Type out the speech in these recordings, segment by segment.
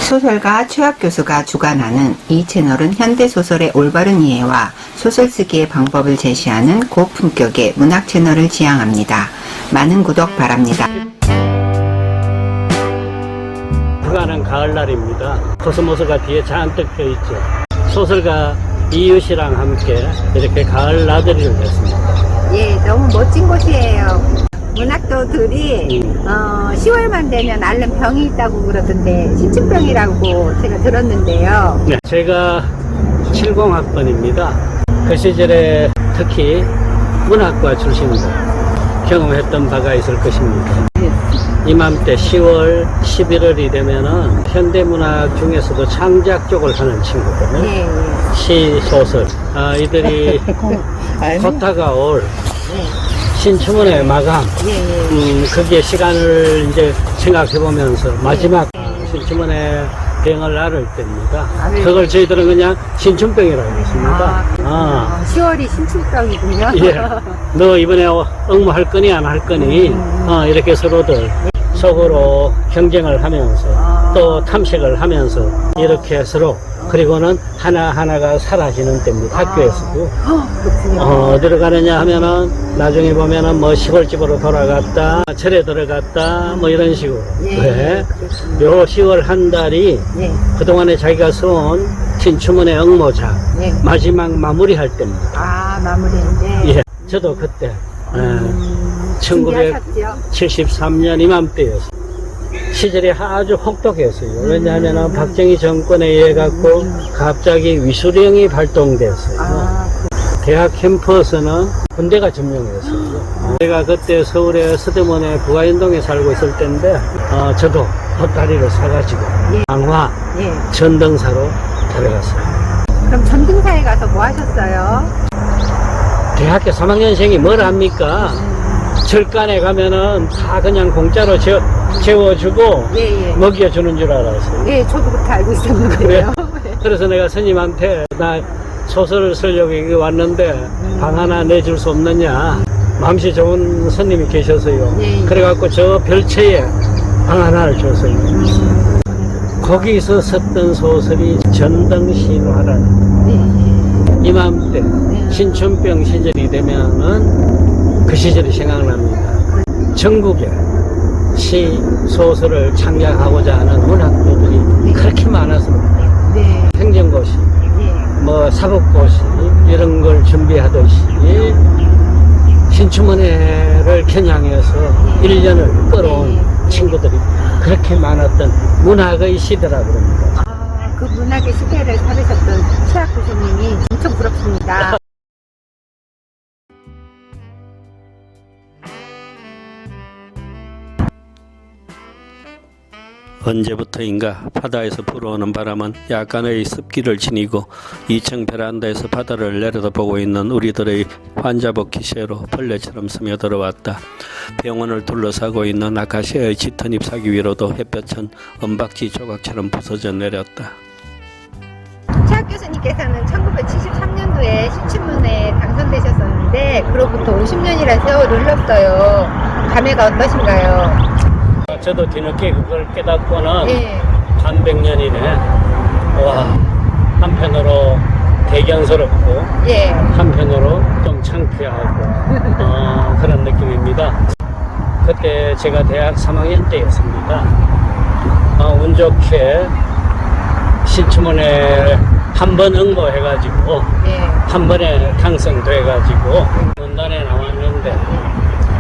소설가 최학 교수가 주관하는 이 채널은 현대소설의 올바른 이해와 소설 쓰기의 방법을 제시하는 고품격의 문학 채널을 지향합니다. 많은 구독 바랍니다. 불가는 가을날입니다. 코스모스가 뒤에 잔뜩 펴있죠. 소설가 이웃이랑 함께 이렇게 가을 나들이를 했습니다. 예, 너무 멋진 곳이에요. 문학도들이 10월만 되면 앓는 병이 있다고 그러던데 신춘병이라고 제가 들었는데요. 네, 제가 70학번입니다. 그 시절에 특히 문학과 출신들 경험했던 바가 있을 것입니다. 이맘때 10월, 11월이 되면은 현대문학 중에서도 창작 쪽을 하는 친구들, 예, 예. 시, 소설, 이들이 곧 다가올 신춘문예 마감, 거기에 시간을 이제 생각해 보면서 마지막 신춘문예 병을 앓을 때입니다. 그걸 저희들은 그냥 신춘병이라고 했습니다. 10월이 신춘병이군요. 예. 너 이번에 응모할 거니 안 할 거니 이렇게 서로들 속으로 경쟁을 하면서 또 탐색을 하면서 이렇게 서로 그리고는 하나하나가 사라지는 때입니다. 학교에서도. 어디로 가느냐 하면은 나중에 보면은 뭐 시골집으로 돌아갔다, 절에 들어갔다, 뭐 이런 식으로. 네. 요 10월 한 달이 그동안에 자기가 써온 신춘문예 응모작 마지막 마무리할 때입니다. 마무리인데. 예. 저도 그때 1973년 이맘때였어요. 시절이 아주 혹독했어요. 왜냐하면 박정희 정권에 의해 갖고 갑자기 위수령이 발동됐어요. 대학 캠퍼스는 군대가 점령했어요. 제가 그때 서울의 서대문에 부가연동에 살고 있을 때인데 저도 보따리를 사가지고 강화 전등사로 들어갔어요. 그럼 전등사에 가서 뭐 하셨어요? 대학교 3학년생이 뭘 합니까? 절간에 가면은 다 그냥 공짜로 재워주고 먹여주는 줄 알았어요. 예, 저도 그렇게 알고 있었는데요. 그래서 내가 스님한테 나 소설을 쓰려고 여기 왔는데 방 하나 내줄 수 없느냐. 마음씨 좋은 스님이 계셔서요. 그래갖고 저 별채에 방 하나를 줬어요. 거기서 썼던 소설이 전등신화라는 이맘때 신춘병 시절이 되면은 그 시절이 생각납니다. 전국에 시, 소설을 창작하고자 하는 문학도들이 그렇게 많았습니다. 행정고시, 뭐 사법고시 이런 걸 준비하듯이 신춘문예를 겨냥해서 1년을 끌어온 친구들이 그렇게 많았던 문학의 시대라 그럽니다. 그 문학의 시대를 살으셨던 최학 교수님이 엄청 부럽습니다. 언제부터인가 바다에서 불어오는 바람은 약간의 습기를 지니고 2층 베란다에서 바다를 내려다보고 있는 우리들의 환자복 기세로 벌레처럼 스며들어왔다. 병원을 둘러싸고 있는 아카시아의 짙은 잎사귀 위로도 햇볕은 은박지 조각처럼 부서져 내렸다. 최학 교수님께서는 1973년도에 신춘문예에 당선되셨었는데 그로부터 50년이라는 세월을 흘렀어요. 감회가 어떠신가요? 저도 뒤늦게 그걸 깨닫고는 반백년이네. 와, 한편으로 대견스럽고 한편으로 좀 창피하고 그런 느낌입니다. 그때 제가 대학 3학년 때였습니다. 운 좋게 신춘문예 한 번 응모해가지고 한 번에 당선돼가지고 문단에 나왔는데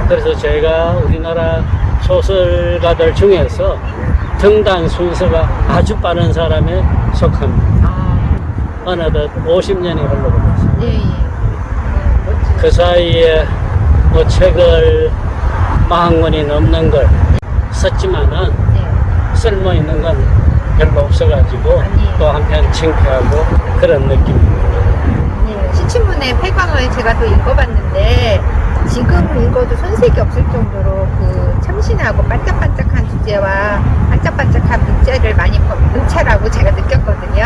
그래서 제가 우리나라 소설가들 중에서 등단 순서가 아주 빠른 사람에 속합니다. 어느덧 50년이 흘러버렸어요. 그 사이에 뭐 책을 40권이 넘는 걸 썼지만은 쓸모있는 건 별로 없어가지고 또 한편 창피하고 그런 느낌입니다. 신춘문예 8강을 제가 또 읽어봤는데 지금 읽어도 손색이 없을 정도로 그 참신하고 반짝반짝한 주제와 반짝반짝한 문제를 많이 문체라고 제가 느꼈거든요.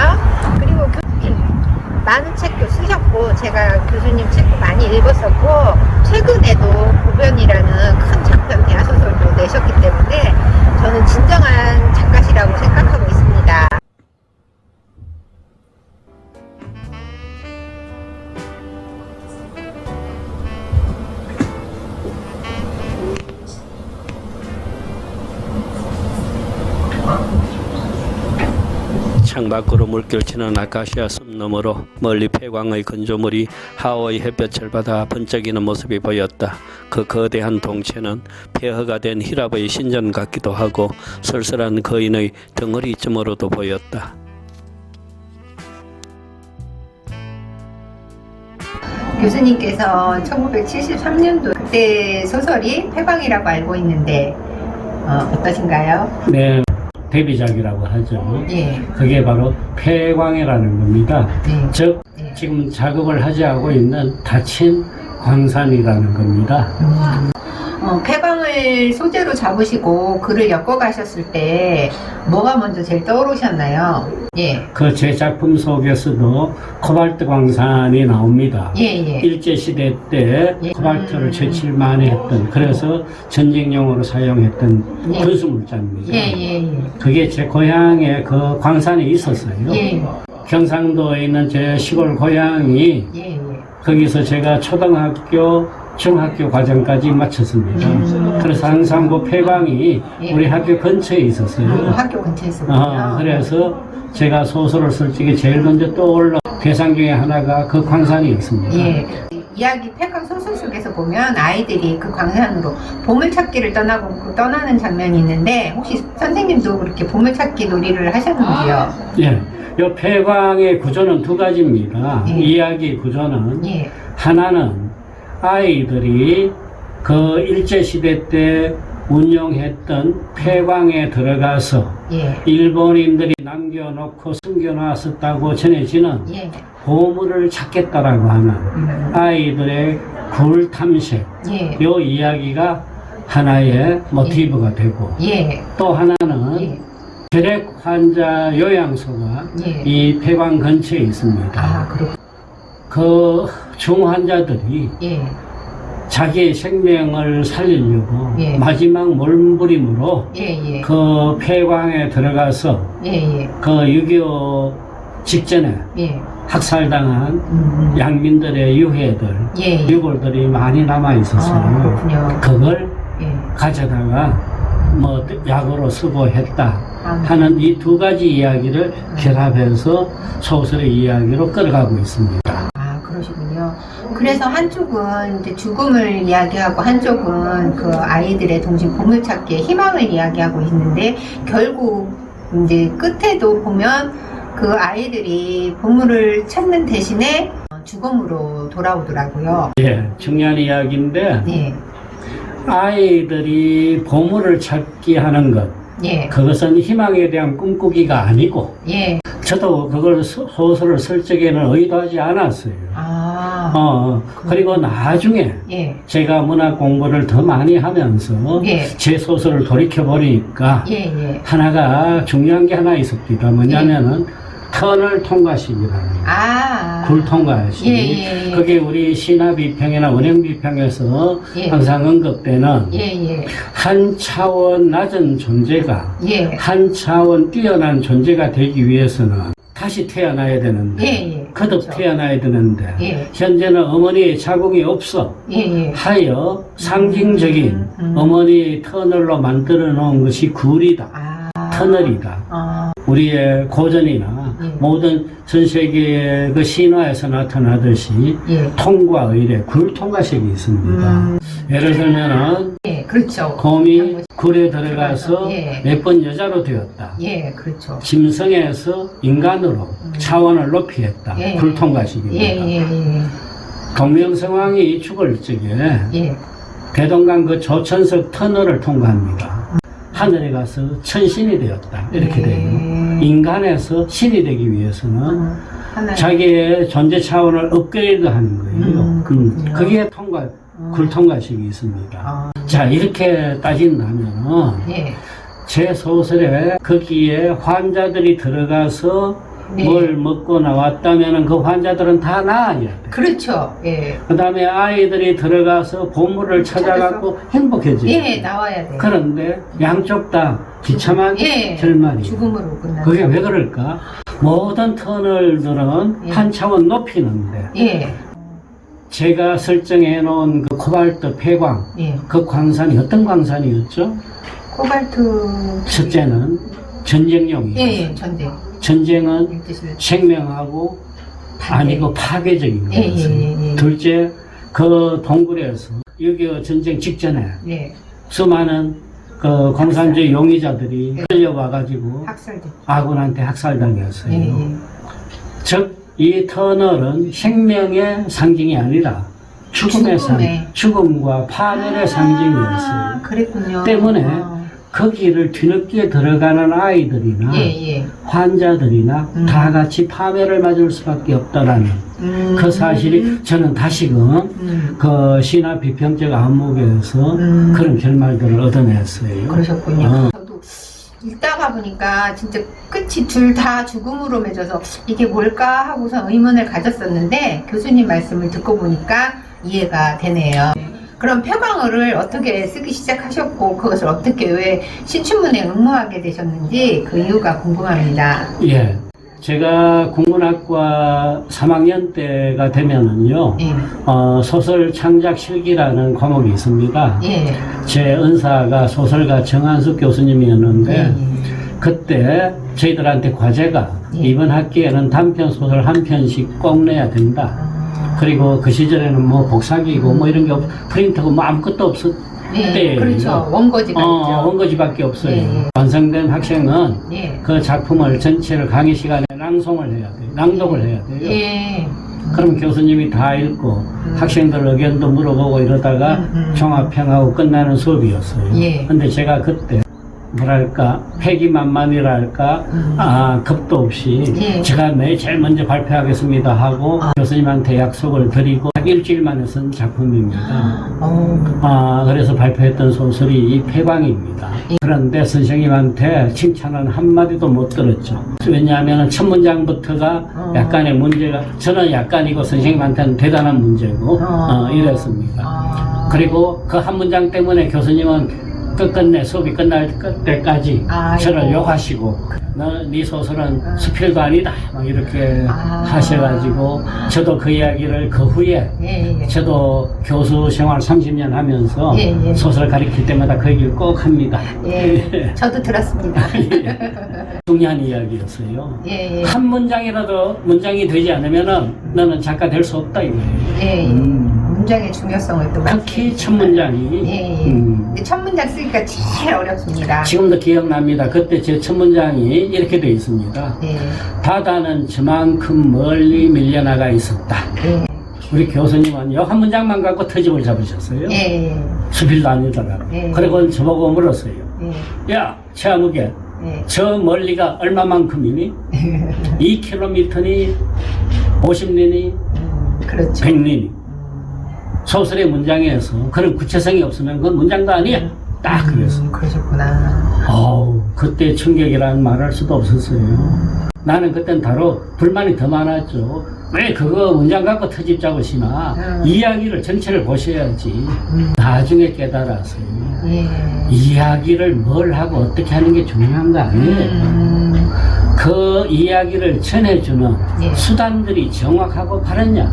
그리고 많은 책도 쓰셨고 제가 교수님 책도 많이 읽었었고 최근에도 고변이라는 큰 장편 대하소설도 내셨기 때문에 저는 진정한 작가시라고 생각하고 있습니다. 창밖으로 물결치는 아카시아 숲 너머로 멀리 폐광의 건조물이 하와이 햇볕을 받아 번쩍이는 모습이 보였다. 그 거대한 동체는 폐허가 된 히랍의 신전 같기도 하고 쓸쓸한 거인의 덩어리쯤으로도 보였다. 교수님께서 1973년도 그때 소설이 폐광이라고 알고 있는데 어떠신가요? 네, 데뷔작이라고 하죠. 예. 그게 바로 폐광이라는 겁니다. 네. 즉 네. 지금 작업을 하지 않고 있는 닫힌 광산이라는 겁니다. 폐광을 소재로 잡으시고 글을 엮어가셨을 때 뭐가 먼저 제일 떠오르셨나요? 예. 그 제 작품 속에서도 코발트 광산이 나옵니다. 예, 예. 일제시대 때 예. 코발트를 채취를 많이 했던, 그래서 전쟁용으로 사용했던 예. 군수물자입니다. 예, 예, 예. 그게 제 고향에 그 광산이 있었어요. 예. 경상도에 있는 제 시골 고향이 예, 예. 거기서 제가 초등학교, 중학교 과정까지 마쳤습니다. 그래서 항상 그 폐광이 예. 우리 학교 근처에 있었어요. 학교 근처에 있었군요. 그래서 제가 소설을 쓸 적에 제일 먼저 떠올라 대상 중에 하나가 그 광산이었습니다. 예. 이야기 폐광 소설 속에서 보면 아이들이 그 광산으로 보물찾기를 떠나는 장면이 있는데 혹시 선생님도 그렇게 보물찾기 놀이를 하셨는지요? 예. 이 폐광의 구조는 두 가지입니다. 예. 이야기 구조는 예. 하나는 아이들이 그 일제시대 때 운영했던 폐광에 들어가서 예. 일본인들이 남겨놓고 숨겨놨었다고 전해지는 예. 보물을 찾겠다라고 하는 아이들의 굴 탐색, 예. 요 이야기가 하나의 모티브가 되고, 예. 또 하나는 예. 혈액 환자 요양소가 예. 이 폐광 근처에 있습니다. 아, 그렇군요. 그 중환자들이 예. 자기의 생명을 살리려고 예. 마지막 몸부림으로 예, 예. 그 폐광에 들어가서 예, 예. 그 6.25 직전에 예. 학살당한 양민들의 유해들, 예, 예. 유골들이 많이 남아 있었어요. 아, 그렇군요. 그걸 예. 가져다가 뭐 약으로 쓰고 했다 아, 하는 이 두 가지 이야기를 결합해서 소설의 이야기로 끌어가고 있습니다. 아, 그러시군요. 그래서 한쪽은 이제 죽음을 이야기하고 한쪽은 그 아이들의 동심 보물찾기의 희망을 이야기하고 있는데 결국 이제 끝에도 보면 그 아이들이 보물을 찾는 대신에 죽음으로 돌아오더라고요. 예, 중요한 이야기인데 예. 아이들이 보물을 찾기 하는 것, 예. 그것은 희망에 대한 꿈꾸기가 아니고, 예. 저도 그걸 소설을 쓸 적에는 의도하지 않았어요. 아. 그리고 나중에 예. 제가 문학 공부를 더 많이 하면서 예. 제 소설을 돌이켜보니까 예. 예. 하나가 중요한 게 하나 있었습니다. 뭐냐면은 터널 통과식이라는 아. 굴 통과식. 예, 예, 예. 그게 우리 신화비평이나 원형비평에서 예. 항상 언급되는 예. 예. 한 차원 낮은 존재가 예. 한 차원 뛰어난 존재가 되기 위해서는 다시 태어나야 되는데, 예. 예. 거듭 그렇죠. 태어나야 되는데, 예. 현재는 어머니의 자궁이 없어 예. 예. 하여 상징적인 어머니의 터널로 만들어 놓은 것이 굴이다, 아. 터널이다. 아. 우리의 고전이나 예. 모든 전 세계의 그 신화에서 나타나듯이 예. 통과 의례, 굴 통과식이 있습니다. 예를 들면은 예. 그렇죠. 곰이 굴에 들어가서 예. 몇 번 여자로 되었다. 예. 그렇죠. 짐승에서 인간으로 차원을 높이 했다. 예. 굴 통과식입니다. 예. 예. 예. 동명성왕이 죽을 적에 예. 대동강 그 조천석 터널을 통과합니다. 하늘에 가서 천신이 되었다. 이렇게 돼요. 인간에서 신이 되기 위해서는 하나. 자기의 존재 차원을 업그레이드 하는 거예요. 그렇군요. 그게 굴 통과식이 있습니다. 아. 자, 이렇게 따진다면은 예. 제 소설에 거기에 환자들이 들어가서 네. 뭘 먹고 나왔다면은 그 환자들은 다 나아야 돼. 그렇죠. 예. 그 다음에 아이들이 들어가서 보물을 찾아갖고 행복해져요. 예, 나와야 돼요. 그런데 양쪽 다 비참한 예. 결말이. 죽음으로 끝나는. 그게 왜 그럴까? 모든 터널들은 예. 한 차원 높이는데 예. 제가 설정해 놓은 그 코발트 폐광, 예. 그 광산이 어떤 광산이었죠? 코발트. 첫째는 전쟁용이에요. 예, 예, 전쟁. 전쟁은 이 뜻을. 생명하고 반대. 아니고 파괴적인 예, 거였어요. 예, 예. 둘째, 그 동굴에서 6.25 전쟁 직전에 예. 수많은 그 공산주의 용의자들이 예. 끌려와가지고 학살돼. 아군한테 학살당했어요. 예, 예. 즉, 이 터널은 생명의 상징이 아니라 죽음의 죽음의. 죽음과 파멸의 상징이었어요. 그랬군요. 때문에 그 길을 뒤늦게 들어가는 아이들이나 예, 예. 환자들이나 다 같이 파멸을 맞을 수밖에 없다라는 그 사실이 저는 다시금 그 신화 비평적 안목에서 그런 결말들을 얻어냈어요. 그러셨군요. 저도 읽다가 보니까 진짜 끝이 둘 다 죽음으로 맺어서 이게 뭘까 하고서 의문을 가졌었는데 교수님 말씀을 듣고 보니까 이해가 되네요. 그럼 폐광어를 어떻게 쓰기 시작하셨고 그것을 어떻게 왜 신춘문에 응모하게 되셨는지 그 이유가 궁금합니다. 예. 제가 국문학과 3학년 때가 되면은요, 예. 소설 창작 실기라는 과목이 있습니다. 예. 제 은사가 소설가 정한숙 교수님이었는데, 예. 그때 저희들한테 과제가 예. 이번 학기에는 단편 소설 한 편씩 꼭 내야 된다. 그리고 그 시절에는 뭐 복사기고 뭐 이런 게 프린터고 뭐 아무것도 없었. 예. 때예요. 그렇죠. 원고지가 있죠. 원고지밖에 없어요. 예, 예. 완성된 학생은 예. 그 작품을 전체를 강의 시간에 낭송을 해야 돼요. 낭독을 해야 돼요. 예. 그럼 교수님이 다 읽고 학생들 의견도 물어보고 이러다가 종합평하고 끝나는 수업이었어요. 예. 근데 제가 그때 뭐랄까 패기만만이랄까 겁도 없이 예. 제가 제일 먼저 발표하겠습니다 하고 교수님한테 약속을 드리고 일주일 만에 쓴 작품입니다. 그래서 발표했던 소설이 이 폐광입니다. 그런데 선생님한테 칭찬은 한마디도 못 들었죠. 왜냐하면 첫 문장부터가 약간의 문제가, 저는 약간이고 선생님한테는 대단한 문제고 이랬습니다. 그리고 그 한 문장 때문에 교수님은 끝끝내 수업이 끝날 때까지 저를 욕하시고 네 소설은 수필도 아니다 막 이렇게 하셔가지고 저도 그 이야기를 그 후에 저도 교수 생활 30년 하면서 소설 가르칠 때마다 그 얘기를 꼭 합니다. 예. 저도 들었습니다. 중요한 이야기였어요. 예. 한 문장이라도 문장이 되지 않으면은 너는 작가 될 수 없다 이거예요. 예. 문장의 중요성을 또 특히 첫 문장이 예. 근데 첫 문장 쓰기가 제일 어렵습니다. 지금도 기억납니다. 그때 제 첫 문장이 이렇게 되어 있습니다. 예. 바다는 저만큼 멀리 밀려나가 있었다. 예. 우리 교수님은 요 한 문장만 갖고 트집을 잡으셨어요. 예. 수필도 아니더라고. 예. 그리고 저보고 물었어요. 예. 야, 최아무개, 예. 저 멀리가 얼마만큼이니? 2km니? 50리니? 그렇죠. 100리니? 소설의 문장에서 그런 구체성이 없으면 그건 문장도 아니야. 딱 그랬어. 그러셨구나. 그때 충격이라는 말할 수도 없었어요. 나는 그땐 다로 불만이 더 많았죠. 왜 그거 문장 갖고 트집 잡으시나? 이야기를 전체를 보셔야지. 나중에 깨달았어요. 예. 이야기를 뭘 하고 어떻게 하는 게 중요한 거 아니에요. 그 이야기를 전해주는 예. 수단들이 정확하고 바르냐?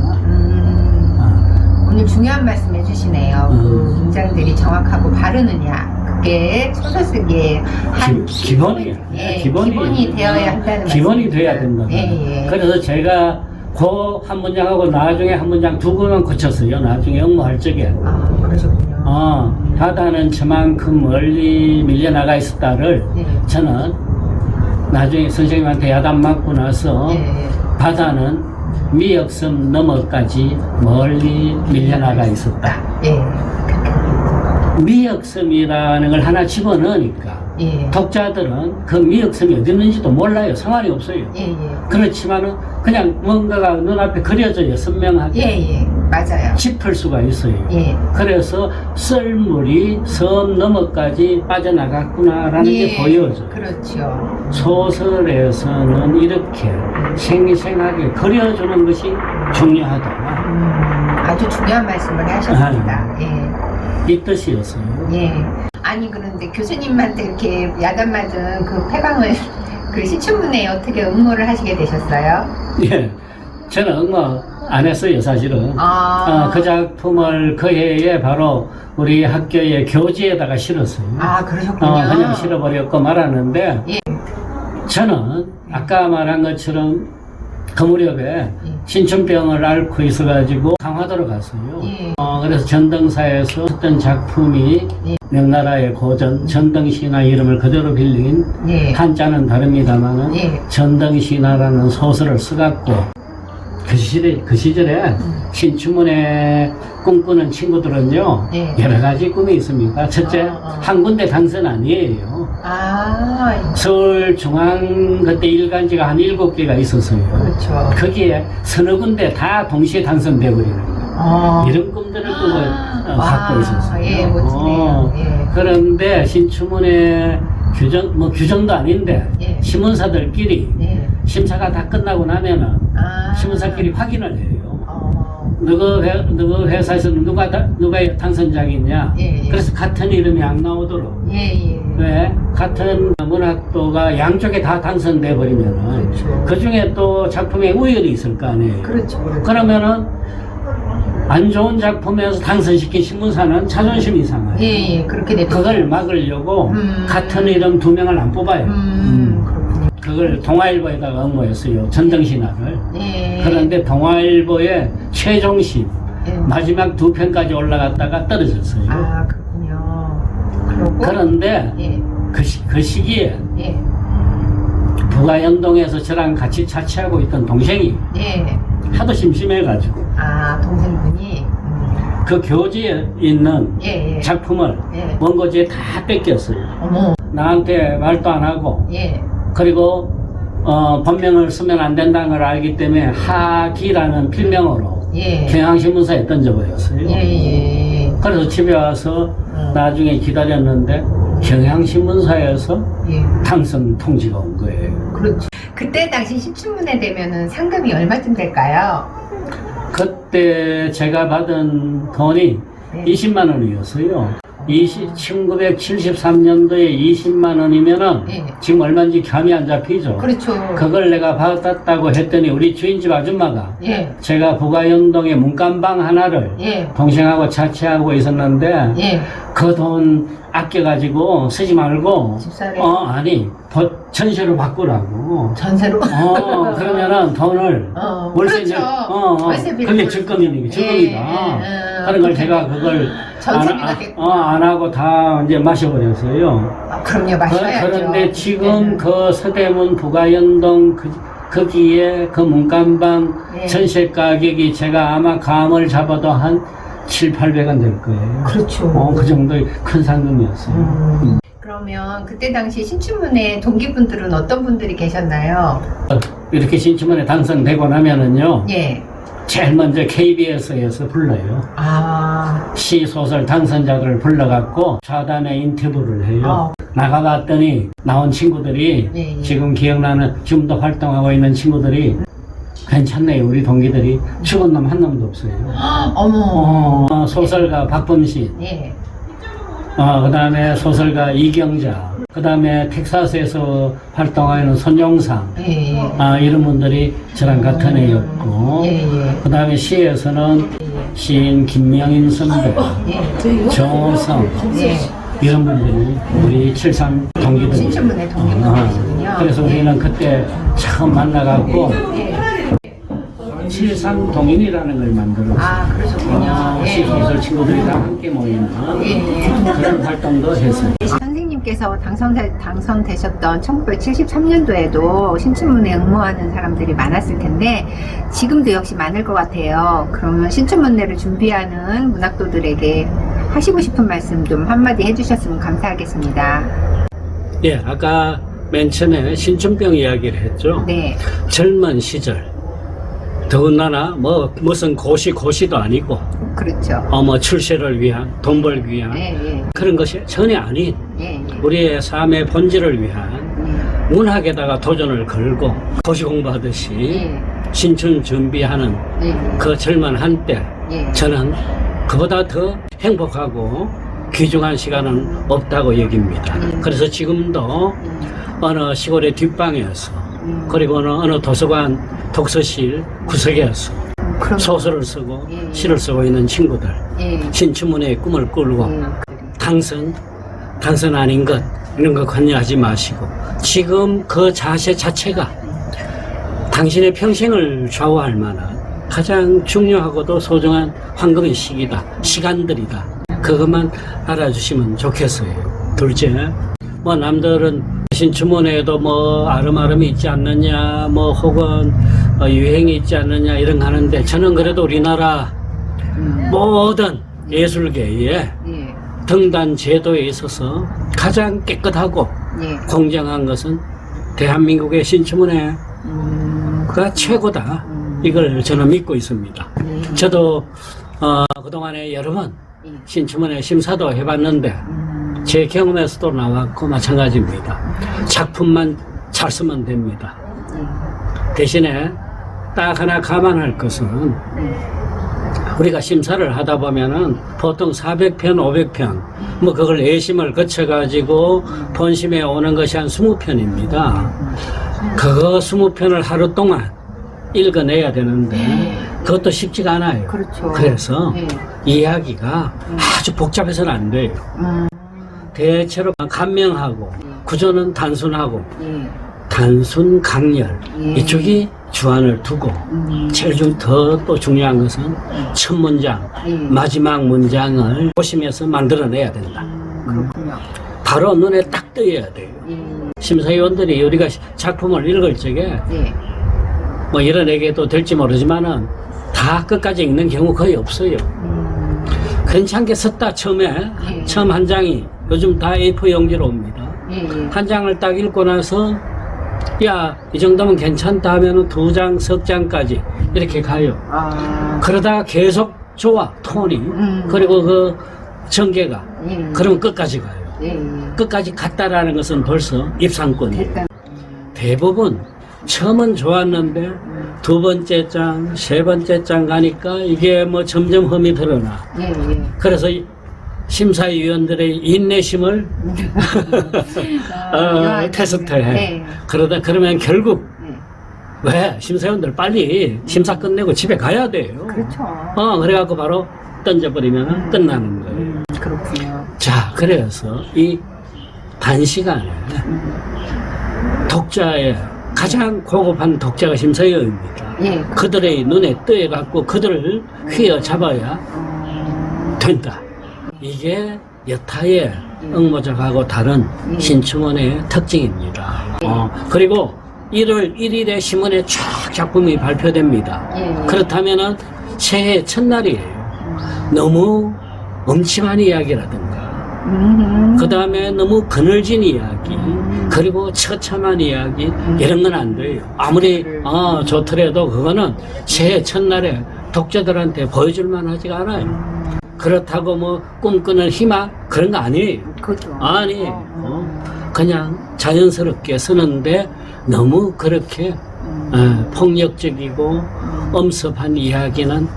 오늘 중요한 말씀 해주시네요. 그 문장들이 정확하고 바르느냐. 그게 소설 쓰기에 한 기본이에요. 예, 기본이 되어야 한다는 기본이 말씀입니다. 돼야 된다. 예. 그래서 제가 그 한 문장하고 나중에 한 문장 두 개만 고쳤어요. 나중에 응모할 적에. 그러셨군요. 바다는 저만큼 멀리 밀려나가 있었다를 예. 저는 나중에 선생님한테 야단 맞고 나서 예. 바다는 미역섬 너머까지 멀리 밀려나가 있었다. 예. 미역섬이라는 걸 하나 집어넣으니까 예. 독자들은 그 미역섬이 어디 있는지도 몰라요. 상관이 없어요. 예. 그렇지만은 그냥 뭔가가 눈앞에 그려져요. 선명하게. 예. 맞아요. 짚을 수가 있어요. 예. 그래서 썰물이 섬 너머까지 빠져나갔구나라는 예. 게 보여져요. 그렇죠. 소설에서는 이렇게 생생하게 그려주는 것이 중요하다. 아주 중요한 말씀을 하셨습니다. 예. 이 뜻이었어요. 예. 아니 그런데 교수님한테 이렇게 야단 맞은 그 폐방을 그 신춘문회에 어떻게 응모를 하시게 되셨어요? 예. 저는 응모 안 했어요, 사실은. 그 작품을 그 해에 바로 우리 학교의 교지에다가 실었어요. 아, 그러셨군요. 그냥 실어버렸고 말았는데, 예. 저는 아까 말한 것처럼 그 무렵에 예. 신춘병을 앓고 있어가지고 강화도로 갔어요. 예. 그래서 전등사에서 했던 작품이 예. 명나라의 고전 전등신화 이름을 그대로 빌린 예. 한자는 다릅니다만은 예. 전등신화라는 소설을 써갖고 그 시절에 신춘문예 꿈꾸는 친구들은요 예. 여러 가지 꿈이 있습니다. 첫째, 한 군데 당선 아니에요. 서울 중앙 그때 일간지가 한 7개가 있었어요. 그렇죠. 거기에 서너 군데 다 동시에 당선돼 버리는 거예요. 이런 꿈들을 갖고 있었어요. 예, 멋지네요. 예. 그런데 신춘문예 규정도 아닌데 예. 신문사들끼리 예. 심사가 다 끝나고 나면은 신문사끼리 확인을 해요. 누구 회사에서는 누가 당선자겠냐. 예, 예. 그래서 같은 이름이 안 나오도록. 예. 왜? 같은 문학도가 양쪽에 다 당선돼 버리면은 그렇죠. 그 중에 또 작품에 우열이 있을 거 아니에요. 그렇죠. 그러면은 안 좋은 작품에서 당선시킨 신문사는 자존심이 상해요. 예. 그렇게 되죠. 그걸 막으려고 같은 이름 2명을 안 뽑아요. 그렇군요. 그걸 동아일보에다가 응모했어요. 전등신화를. 예. 그런데 동아일보의 최종심 예. 마지막 2편까지 올라갔다가 떨어졌어요. 그렇군요. 그러고 그런데 예. 그 시기에 예. 부가연동에서 저랑 같이 자취하고 있던 동생이 예. 하도 심심해가지고 동생분이 그 교지에 있는 예. 작품을 예. 원고지에 다 뺏겼어요. 어머. 나한테 말도 안 하고 예. 그리고 본명을 쓰면 안 된다는 걸 알기 때문에 하기라는 필명으로 예. 경향신문사에 던져버렸어요. 예. 그래서 집에 와서 나중에 기다렸는데 경향신문사에서 예. 당선 통지가 온 거예요. 그렇죠. 그때 당시 신춘문예 되면은 상금이 얼마쯤 될까요? 그때 제가 받은 돈이 네. 20만 원이었어요. 1973년도에 20만 원이면은 네. 지금 얼마인지 감이 안 잡히죠. 그렇죠. 그걸 내가 받았다고 했더니 우리 주인집 아줌마가 예. 제가 부가연동에 문간방 하나를 예. 동생하고 자취하고 있었는데 예. 그 돈 아껴가지고 쓰지 말고 집사래. 아니 전세로 바꾸라고. 전세로. 그러면은 돈을 월세 그렇죠. 월세 비를 그게 줄금이니까 줄금이다. 그런 걸 제가 그걸 전세비가 됐고. 안 하고 다 이제 마셔버렸어요. 그럼요, 마셔야죠. 그런데 지금 그 서대문 부가연동 거기에 그 문간방 예. 전세 가격이 제가 아마 감을 잡아도 한 700~800원 될 거예요. 그렇죠. 그 정도의 큰 상금이었어요. 그러면 그때 당시 신춘문예 동기분들은 어떤 분들이 계셨나요? 이렇게 신춘문예 당선되고 나면은요, 예. 제일 먼저 KBS에서 불러요. 시 소설 당선자들을 불러갖고 좌단에 인터뷰를 해요. 나가봤더니 나온 친구들이 예. 지금 기억나는 지금도 활동하고 있는 친구들이 괜찮네요. 우리 동기들이 죽은 놈 한 놈도 없어요. 어머. 소설가 박범신, 예. 그 다음에 소설가 이경자, 그 다음에 텍사스에서 활동하는 손용상, 예. 이런 분들이 저랑 같은 애였고, 예. 그 다음에 시에서는 시인 김명인 선배, 예. 정호성, 예. 이런 분들이 우리 73 동기들. 신춘문예 동기분들이시군요. 그래서 우리는 그때 처음 만나갖고, 예. 73 동인이라는 걸 만들었어요. 그러셨군요. 예. 시소설 친구들이랑 함께 모이는 예. 그런 활동도 했어요. 선생님께서 당선되셨던 1973년도에도 신춘문예 응모하는 사람들이 많았을 텐데 지금도 역시 많을 것 같아요. 그러면 신춘문예를 준비하는 문학도들에게 하시고 싶은 말씀 좀 한마디 해주셨으면 감사하겠습니다. 예, 아까 맨 처음에 신춘병 이야기를 했죠. 네. 젊은 시절 더군다나 뭐 무슨 고시도 아니고 그렇죠. 뭐 출세를 위한 돈 벌기 위한 예. 그런 것이 전혀 아닌 예. 우리의 삶의 본질을 위한 문학에다가 도전을 걸고 고시 공부하듯이 예. 신춘 준비하는 예. 그 젊은 한때 예. 저는 그보다 더 행복하고 귀중한 시간은 없다고 여깁니다. 그래서 지금도 어느 시골의 뒷방에서 그리고 어느 도서관 독서실 구석에서 그럼 소설을 쓰고 예. 시를 쓰고 있는 친구들 예. 신춘문예의 꿈을 꾸고 예. 당선 아닌 것 이런 거 관여하지 마시고 지금 그 자세 자체가 당신의 평생을 좌우할 만한 가장 중요하고도 소중한 황금의 시간들이다. 그것만 알아주시면 좋겠어요. 둘째, 뭐 남들은 신춘문예에도 뭐 아름아름이 있지 않느냐, 뭐 혹은 유행이 있지 않느냐 이런 거 하는데 저는 그래도 우리나라 모든 예술계의 예. 등단 제도에 있어서 가장 깨끗하고 예. 공정한 것은 대한민국의 신춘문예가 최고다. 이걸 저는 믿고 있습니다. 저도 그동안에 여러 번 신춘문예 심사도 해봤는데 제 경험에서도 나왔고 마찬가지입니다. 작품만 잘 쓰면 됩니다. 대신에 딱 하나 감안할 것은 우리가 심사를 하다 보면은 보통 400편, 500편 뭐 그걸 예심을 거쳐가지고 본심에 오는 것이 한 20편입니다. 그거 20편을 하루 동안 읽어내야 되는데 그것도 쉽지가 않아요. 그렇죠. 그래서 예. 이야기가 아주 복잡해서는 안 돼요. 대체로 간명하고 구조는 단순하고 예. 단순 강렬 예. 이쪽이 주안을 두고 제일 또 중요한 것은 첫 문장 예. 마지막 문장을 보시면서 만들어내야 된다. 그렇군요. 바로 눈에 딱 띄어야 돼요. 예. 심사위원들이 우리가 작품을 읽을 적에 예. 뭐 이뤄내게도 될지 모르지만은 다 끝까지 읽는 경우 거의 없어요. 괜찮게 썼다 처음에 처음 한 장이 요즘 다 A4 용지로 옵니다. 예. 한 장을 딱 읽고 나서 야 이 정도면 괜찮다 하면은 2장, 석 장까지 이렇게 가요. 아. 그러다가 계속 좋아 톤이 그리고 그 전개가 예. 그러면 끝까지 가요. 예. 끝까지 갔다라는 것은 벌써 입상권이에요. 일단 대부분 처음은 좋았는데 두 번째 장, 세 번째 장 가니까 이게 뭐 점점 흠이 드러나. 예. 그래서 심사위원들의 인내심을 테스트해. 네. 그러면 결국 네. 왜 심사위원들 빨리 심사 끝내고 집에 가야 돼요. 그렇죠. 그래갖고 바로 던져버리면 끝나는 거예요. 그렇군요. 자, 그래서 이 단시간에 독자의 가장 고급한 독자가 심사위원입니다. 예. 그들의 눈에 띄어갖고 그들을 휘어잡아야 된다. 이게 여타의 응모작하고 다른 신춘문예의 특징입니다. 그리고 1월 1일에 신문에 쫙 작품이 발표됩니다. 예. 그렇다면은 새해 첫날이에요. 너무 음침한 이야기라든가 그 다음에 너무 그늘진 이야기 그리고 처참한 이야기 이런 건 안 돼요. 아무리 좋더라도 그거는 새해 첫날에 독자들한테 보여줄만 하지가 않아요. 그렇다고 뭐 꿈꾸는 희망 그런 거 아니에요. 그렇죠. 아니에요. 그냥 자연스럽게 쓰는데 너무 그렇게 폭력적이고 엄습한 이야기는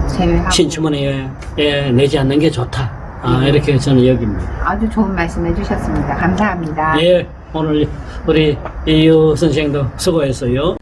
제외하고 신춘문예에 내지 않는 게 좋다. 이렇게 저는 여깁니다. 아주 좋은 말씀 해주셨습니다. 감사합니다. 예, 오늘 우리 이유 선생도 수고했어요.